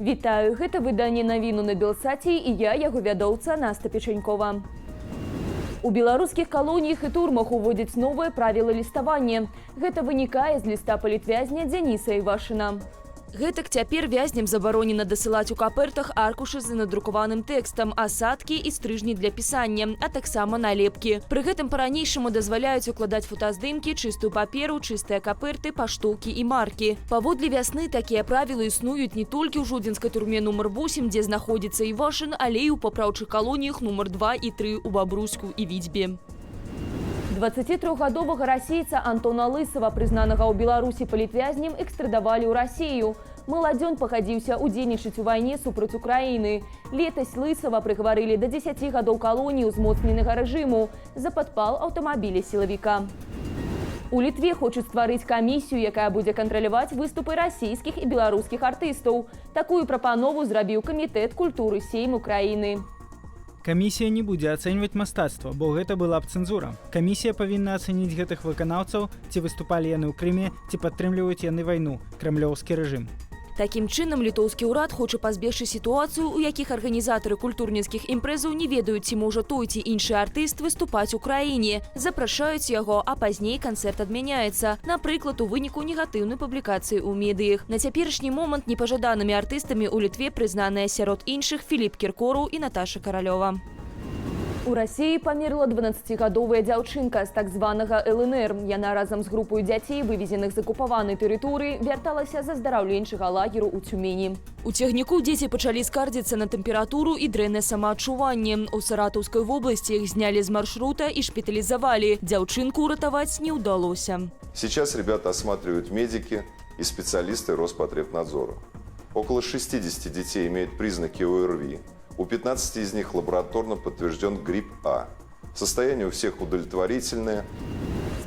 Вітаю, гэта выданне навіну на Белсаце і я, яго вядоўца Наста Печанькова. У беларускіх калоніях і турмах уводзяць новыя правілы ліставання. Гэта вынікае з ліста палітвязня Дзяніса Івашына. Гэтак цяпер вязням забаронена дасылаць у капертах аркушы з надрукаваным тэкстам, асадкі і стрыжні для пісання, а таксама налепкі. Пры гэтым па-ранейшаму дазваляюць укладаць фотаздымкі, чыстую паперу, чыстыя каперты, паштоўкі і маркі. Паводле вясны такія правілы існуюць не толькі ў жодзінскай турме нумар 8, дзе знаходзіцца Івашын, але і ў папраўчых калоніях нумар 2 і 3 у Бабруйску і Відзьбе. 23-гадовага расейца Антона Лысава, прызнанага ў Беларусі палітвязнем, экстрадавалі ў Расію. Маладзён пагадзіўся удзельнічаць у вайне супраць Украіны. Летась Лысава прыгаварылі да 10 гадоў калоніі ўзмоцненага рэжыму за падпал аўтамабіля сілавіка. У Літве хочуць стварыць камісію, якая будзе кантраляваць выступы расійскіх і беларускіх артыстаў. Такую прапанову зрабіў камітэт культуры Сейм Украіны. Камісія не будзе ацэньваць мастацтва, бо гэта была б цэнзура. Камісія павінна ацэніць гэтых выканаўцаў, ці выступалі яны ў Крыме, ці падтрымліваюць яны вайну, крамлёўскі рэжым. Такім чынам, літоўскі ўрад хоча пазбегчы сітуацыю, у якіх арганізатары культурніцкіх імпрэзаў не ведаюць, ці можа той ці іншы артыст выступаць у краіне. Запрашаюць яго, а пазней канцэрт адмяняецца. Напрыклад, у выніку негатыўнай публікацыі ў медыях. На цяперашні момант непажаданымі артыстамі ў Літве прызнаныя сярод іншых Філіп Кіркораў і Наташа Каралёва. У Расіі памерла 12-гадовая дзяўчынка з так званага ЛНР. Яна разам з групою дзяцей, вывезеных з акупаванай тэрыторыі, вярталася з аздараўленчага лагеру ў Цюмені. У цягніку дзеці пачалі скардзіцца на тэмпературу і дрэннае самаадчуванне. У Саратаўскай вобласці іх знялі з маршрута і шпіталізавалі. Дзяўчынку ўратаваць не ўдалося. Сейчас ребята осматривают медики и специалисты Роспотребнадзора. Около 60 детей имеют признаки ОРВИ. У 15 из них лабораторно подтвержден грипп А. Состояние у всех удовлетворительное.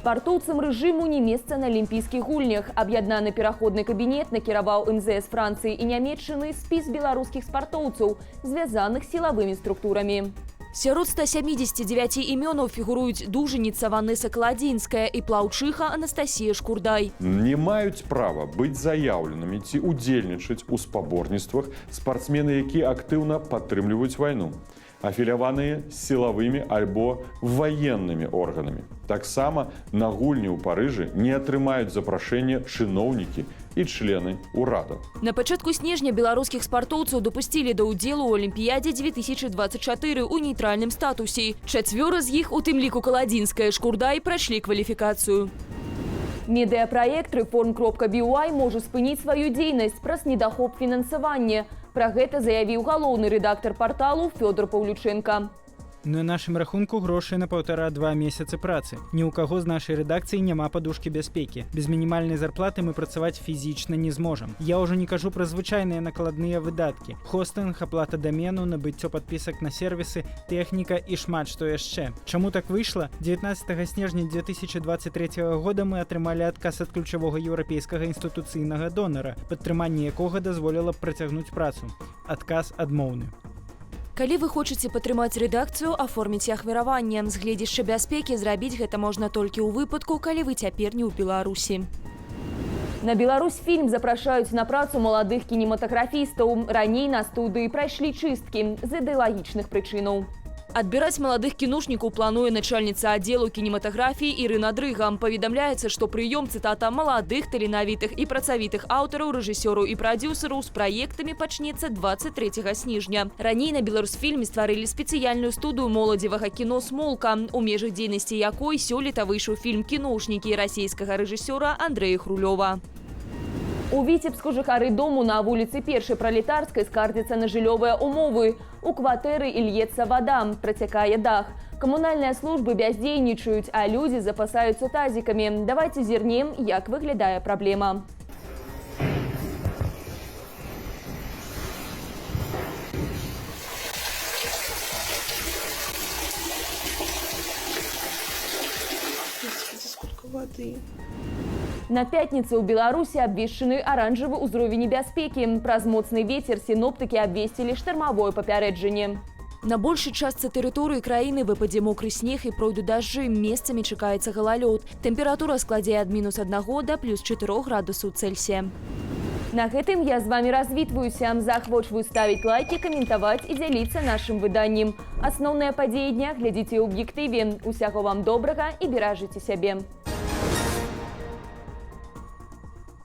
Спартоўцам рэжыму не месца на алімпійскіх гульнях. Аб'яднаны пераходны кабінет накіраваў МЗС Францыі і Нямецчыны спіс беларускіх спартоўцаў, звязаных з сілавымі структурамі. Сярод 179 імёнаў фігуруюць дужаніца Ванеса Каладзінская і плаўчыха Анастасія Шкурдай. Не маюць права быць заяўленымі ці удзельнічаць у спаборніцтвах спартсмены, якія актыўна падтрымліваюць вайну, афіляваныя з сілавымі альбо ваеннымі органамі. Таксама на гульні ў Парыжы не атрымаюць запрашэнне чыноўнікі і члены ўрада. На пачатку снежня беларускіх спартоўцаў дапусцілі да ўдзелу ў Алімпіядзе 2024 у нейтральным статусе. 4 з іх, у тым ліку Каладзінская, Шкурдай, прайшлі кваліфікацыю. Медыапраект Reform.by можа спыніць сваю дзейнасць праз недахоп фінансавання. Пра гэта заявіў галоўны рэдактар парталу Фёдор Паўлючэнка. На нашым рахунку грошай на 1,5-2 месяцы працы. Ні ў каго з нашай рэдакцыі няма падушкі бяспекі. Без мінімальнай зарплаты мы працаваць фізічна не зможам. Я ўжо не кажу пра звычайныя накладныя выдаткі. Хостынг, аплата дамену, набыццё падпісак на сервісы, тэхніка і шмат што яшчэ. Чаму так выйшла? 19 снежня 2023 года мы атрымалі адказ ад ключавога еўрапейскага інстытуцыйнага донара, падтрыманне якога дазволіла б працягнуць працу. Адказ адмоўны. Калі вы хочаце падтрымаць рэдакцыю, аформіце ахвяраванне. З гледзяшча бяспекі зрабіць гэта можна толькі ў выпадку, калі вы цяпер не ў Беларусі. На Беларусьфільм запрашаюць на працу маладых кінематаграфістаў. Раней на студыі прайшлі чысткі з ідэалагічных прычынаў. Адбіраць маладых кіношнікаў плануе начальніца аддзелу кінематаграфіі Ірына Дрыга. Паведамляецца, што прыём, цытата, маладых, таленавітых і працавітых аўтараў, рэжысёраў і прадзюсараў з праектамі пачнецца 23 снежня. Раней на Беларусьфільме стварылі спецыяльную студыю моладзевага кіно «Смолка», у межах дзейнасці якой сёлета выйшаў фільм «Кіношнікі» расійскага рэжысёра Андрэя Хрулёва. У Віцебску жыхары дому на вуліцы Першай Пралетарскай скардзяцца на жыллёвыя умовы. У кватэры ільецца вада, працякае дах. Камунальныя службы бяздзейнічаюць, а людзі запасаюцца тазікамі. Давайце зірнем, як выглядае праблема. Сколько воды. На пятніцу ў Беларусі абвешчаны аранжавы ўзровень небяспекі. Праз моцны вецер сіноптыкі абвесцілі штармавое папярэджанне. На большай частцы тэрыторыі краіны выпадзе мокры снег і пройдуць дажджы. Месцамі чакаецца галалёд. Тэмпература складзе ад -1 да +4 градусаў Цельсія. На гэтым я з вами развітваюся. Захвочваю ставіць лайки, каментаваць і дзяліцца нашым выданнем. Асноўныя падзеі дня глядзіце ў аб'ектыве. Усяго вам добрага і беражыце сябе.